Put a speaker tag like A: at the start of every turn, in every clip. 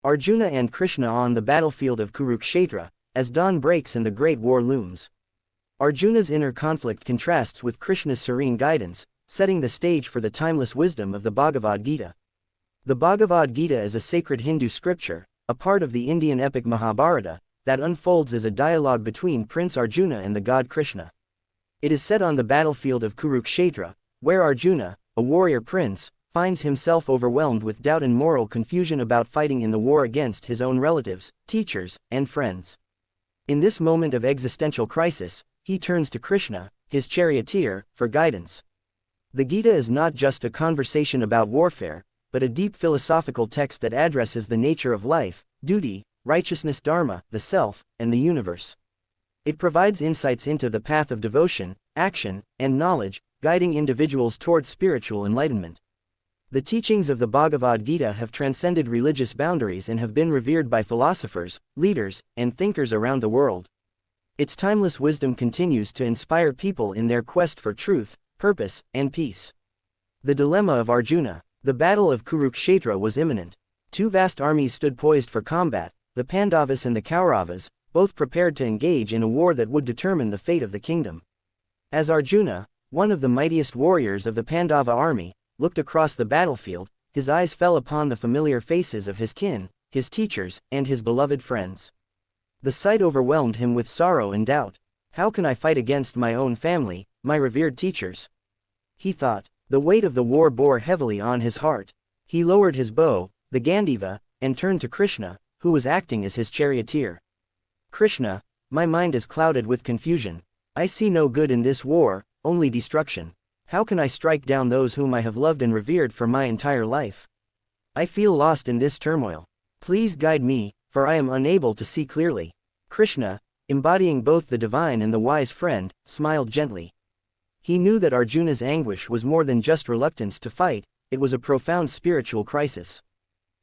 A: Arjuna and Krishna on the battlefield of Kurukshetra, as dawn breaks and the great war looms. Arjuna's inner conflict contrasts with Krishna's serene guidance, setting the stage for the timeless wisdom of the Bhagavad Gita. The Bhagavad Gita is a sacred Hindu scripture, a part of the Indian epic Mahabharata, that unfolds as a dialogue between Prince Arjuna and the god Krishna. It is set on the battlefield of Kurukshetra, where Arjuna, a warrior prince, finds himself overwhelmed with doubt and moral confusion about fighting in the war against his own relatives, teachers, and friends. In this moment of existential crisis, he turns to Krishna, his charioteer, for guidance. The Gita is not just a conversation about warfare, but a deep philosophical text that addresses the nature of life, duty, righteousness, dharma, the self, and the universe. It provides insights into the path of devotion, action, and knowledge, guiding individuals towards spiritual enlightenment. The teachings of the Bhagavad Gita have transcended religious boundaries and have been revered by philosophers, leaders, and thinkers around the world. Its timeless wisdom continues to inspire people in their quest for truth, purpose, and peace. The dilemma of Arjuna. The battle of Kurukshetra was imminent. Two vast armies stood poised for combat, the Pandavas and the Kauravas, both prepared to engage in a war that would determine the fate of the kingdom. As Arjuna, one of the mightiest warriors of the Pandava army, looked across the battlefield, his eyes fell upon the familiar faces of his kin, his teachers, and his beloved friends. The sight overwhelmed him with sorrow and doubt. How can I fight against my own family, my revered teachers? He thought. The weight of the war bore heavily on his heart. He lowered his bow, the Gandiva, and turned to Krishna, who was acting as his charioteer. Krishna, my mind is clouded with confusion. I see no good in this war, only destruction. How can I strike down those whom I have loved and revered for my entire life? I feel lost in this turmoil. Please guide me, for I am unable to see clearly. Krishna, embodying both the divine and the wise friend, smiled gently. He knew that Arjuna's anguish was more than just reluctance to fight, it was a profound spiritual crisis.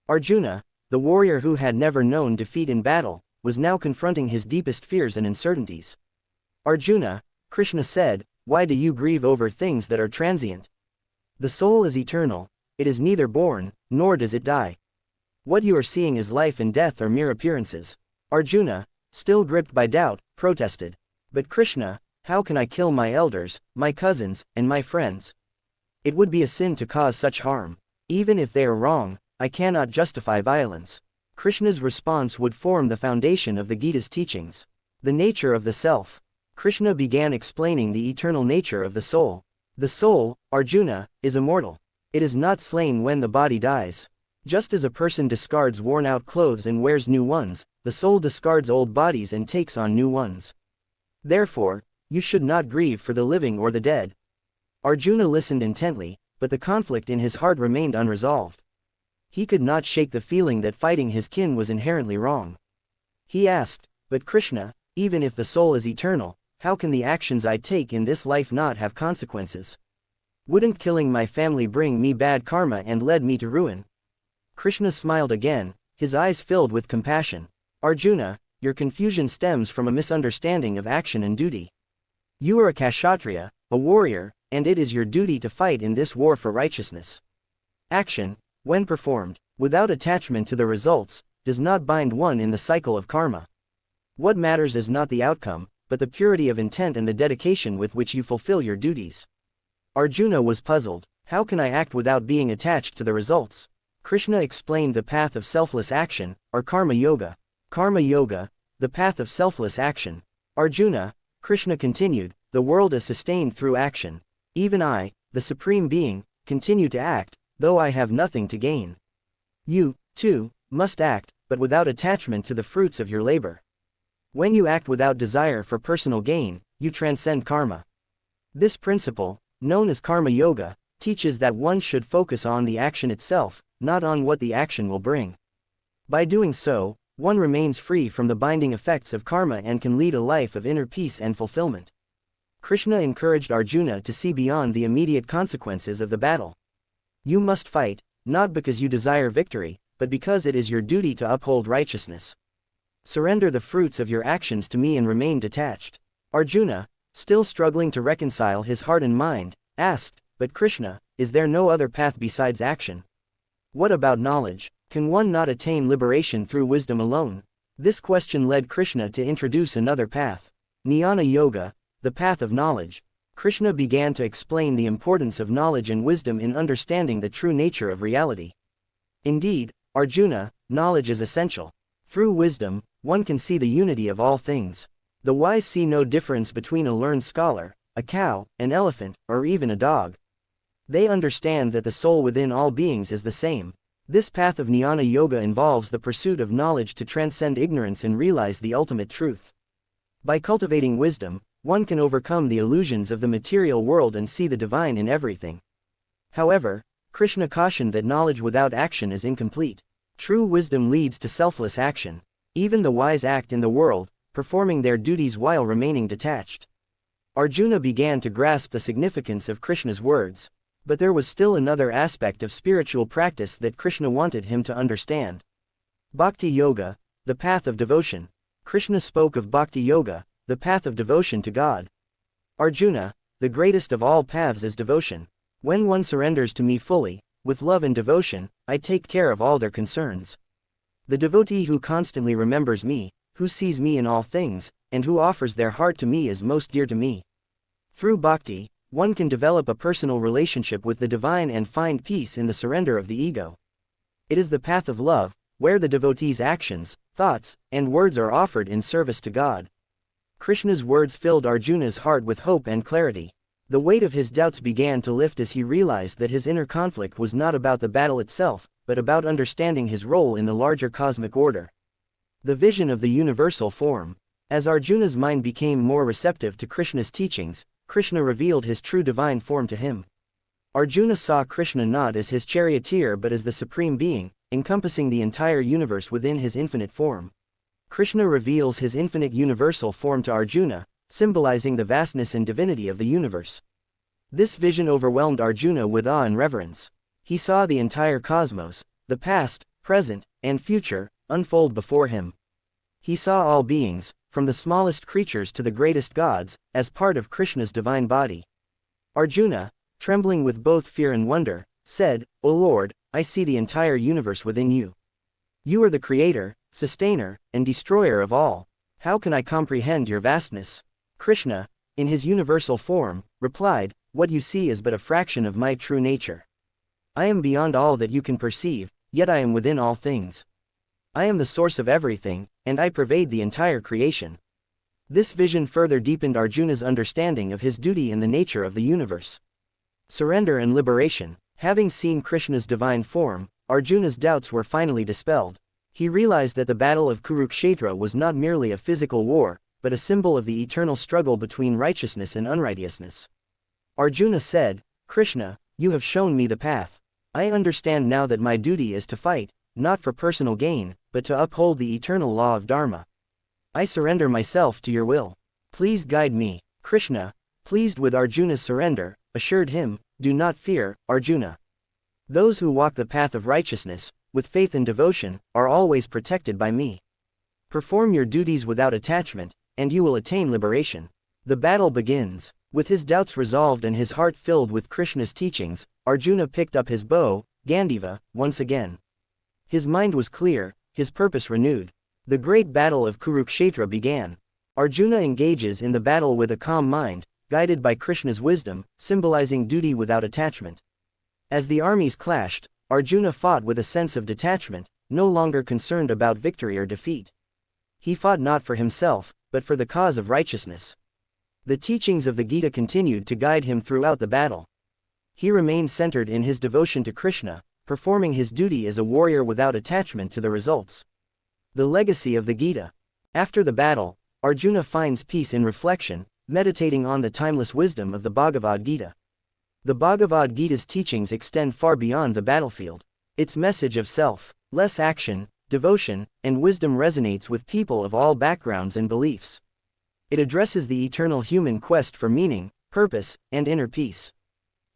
A: Arjuna, the warrior who had never known defeat in battle, was now confronting his deepest fears and uncertainties. Arjuna, Krishna said, why do you grieve over things that are transient? The soul is eternal, it is neither born, nor does it die. What you are seeing as life and death are mere appearances. Arjuna, still gripped by doubt, protested. But Krishna, how can I kill my elders, my cousins, and my friends? It would be a sin to cause such harm. Even if they are wrong, I cannot justify violence. Krishna's response would form the foundation of the Gita's teachings. The nature of the self. Krishna began explaining the eternal nature of the soul. The soul, Arjuna, is immortal. It is not slain when the body dies. Just as a person discards worn-out clothes and wears new ones, the soul discards old bodies and takes on new ones. Therefore, you should not grieve for the living or the dead. Arjuna listened intently, but the conflict in his heart remained unresolved. He could not shake the feeling that fighting his kin was inherently wrong. He asked, but Krishna, even if the soul is eternal, how can the actions I take in this life not have consequences? Wouldn't killing my family bring me bad karma and lead me to ruin? Krishna smiled again, his eyes filled with compassion. Arjuna, your confusion stems from a misunderstanding of action and duty. You are a Kshatriya, a warrior, and it is your duty to fight in this war for righteousness. Action, when performed, without attachment to the results, does not bind one in the cycle of karma. What matters is not the outcome, but the purity of intent and the dedication with which you fulfill your duties. Arjuna was puzzled. How can I act without being attached to the results? Krishna explained the path of selfless action, or karma yoga. Karma yoga, the path of selfless action. Arjuna, Krishna continued, the world is sustained through action. Even I, the Supreme Being, continue to act, though I have nothing to gain. You, too, must act, but without attachment to the fruits of your labor. When you act without desire for personal gain, you transcend karma. This principle, known as karma yoga, teaches that one should focus on the action itself, not on what the action will bring. By doing so, one remains free from the binding effects of karma and can lead a life of inner peace and fulfillment. Krishna encouraged Arjuna to see beyond the immediate consequences of the battle. You must fight, not because you desire victory, but because it is your duty to uphold righteousness. Surrender the fruits of your actions to me and remain detached. Arjuna, still struggling to reconcile his heart and mind, asked, but Krishna, is there no other path besides action? What about knowledge? Can one not attain liberation through wisdom alone? This question led Krishna to introduce another path. Jnana Yoga, the path of knowledge. Krishna began to explain the importance of knowledge and wisdom in understanding the true nature of reality. Indeed, Arjuna, knowledge is essential. Through wisdom, one can see the unity of all things. The wise see no difference between a learned scholar, a cow, an elephant, or even a dog. They understand that the soul within all beings is the same. This path of Jnana Yoga involves the pursuit of knowledge to transcend ignorance and realize the ultimate truth. By cultivating wisdom, one can overcome the illusions of the material world and see the divine in everything. However, Krishna cautioned that knowledge without action is incomplete. True wisdom leads to selfless action. Even the wise act in the world, performing their duties while remaining detached. Arjuna began to grasp the significance of Krishna's words. But there was still another aspect of spiritual practice that Krishna wanted him to understand. Bhakti Yoga, the path of devotion. Krishna spoke of Bhakti Yoga, the path of devotion to God. Arjuna, the greatest of all paths is devotion. When one surrenders to me fully, with love and devotion, I take care of all their concerns. The devotee who constantly remembers me, who sees me in all things, and who offers their heart to me is most dear to me. Through bhakti, one can develop a personal relationship with the divine and find peace in the surrender of the ego. It is the path of love, where the devotee's actions, thoughts, and words are offered in service to God. Krishna's words filled Arjuna's heart with hope and clarity. The weight of his doubts began to lift as he realized that his inner conflict was not about the battle itself, but about understanding his role in the larger cosmic order. The vision of the universal form. As Arjuna's mind became more receptive to Krishna's teachings, Krishna revealed his true divine form to him. Arjuna saw Krishna not as his charioteer but as the supreme being, encompassing the entire universe within his infinite form. Krishna reveals his infinite universal form to Arjuna, symbolizing the vastness and divinity of the universe. This vision overwhelmed Arjuna with awe and reverence. He saw the entire cosmos, the past, present, and future, unfold before him. He saw all beings, from the smallest creatures to the greatest gods, as part of Krishna's divine body. Arjuna, trembling with both fear and wonder, said, "O Lord, I see the entire universe within you. You are the creator, sustainer, and destroyer of all. How can I comprehend your vastness?" Krishna, in his universal form, replied, "What you see is but a fraction of my true nature. I am beyond all that you can perceive, yet I am within all things. I am the source of everything, and I pervade the entire creation." This vision further deepened Arjuna's understanding of his duty and the nature of the universe. Surrender and liberation. Having seen Krishna's divine form, Arjuna's doubts were finally dispelled. He realized that the battle of Kurukshetra was not merely a physical war, but a symbol of the eternal struggle between righteousness and unrighteousness. Arjuna said, "Krishna, you have shown me the path. I understand now that my duty is to fight, not for personal gain, but to uphold the eternal law of Dharma. I surrender myself to your will. Please guide me." Krishna, pleased with Arjuna's surrender, assured him, "Do not fear, Arjuna. Those who walk the path of righteousness, with faith and devotion, are always protected by me. Perform your duties without attachment, and you will attain liberation." The battle begins. With his doubts resolved and his heart filled with Krishna's teachings, Arjuna picked up his bow, Gandiva, once again. His mind was clear, his purpose renewed. The great battle of Kurukshetra began. Arjuna engages in the battle with a calm mind, guided by Krishna's wisdom, symbolizing duty without attachment. As the armies clashed, Arjuna fought with a sense of detachment, no longer concerned about victory or defeat. He fought not for himself, but for the cause of righteousness. The teachings of the Gita continued to guide him throughout the battle. He remained centered in his devotion to Krishna, performing his duty as a warrior without attachment to the results. The legacy of the Gita. After the battle, Arjuna finds peace in reflection, meditating on the timeless wisdom of the Bhagavad Gita. The Bhagavad Gita's teachings extend far beyond the battlefield. Its message of self, less action, devotion, and wisdom resonates with people of all backgrounds and beliefs. It addresses the eternal human quest for meaning, purpose, and inner peace.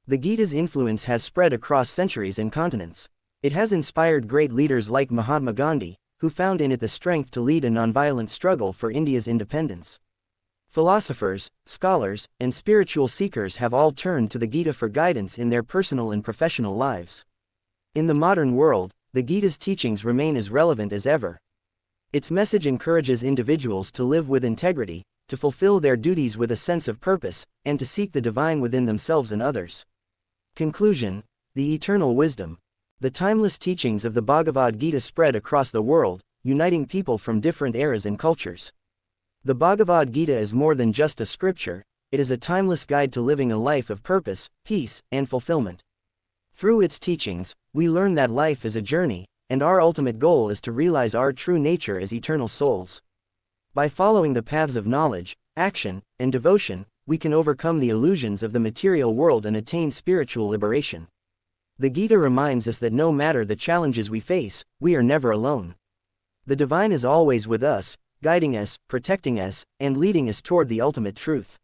A: The Gita's influence has spread across centuries and continents. It has inspired great leaders like Mahatma Gandhi, who found in it the strength to lead a nonviolent struggle for India's independence. Philosophers, scholars, and spiritual seekers have all turned to the Gita for guidance in their personal and professional lives. In the modern world, the Gita's teachings remain as relevant as ever. Its message encourages individuals to live with integrity, to fulfill their duties with a sense of purpose, and to seek the divine within themselves and others. Conclusion: the eternal wisdom. The timeless teachings of the Bhagavad Gita spread across the world, uniting people from different eras and cultures. The Bhagavad Gita is more than just a scripture, it is a timeless guide to living a life of purpose, peace, and fulfillment. Through its teachings, we learn that life is a journey, and our ultimate goal is to realize our true nature as eternal souls. By following the paths of knowledge, action, and devotion, we can overcome the illusions of the material world and attain spiritual liberation. The Gita reminds us that no matter the challenges we face, we are never alone. The divine is always with us, guiding us, protecting us, and leading us toward the ultimate truth.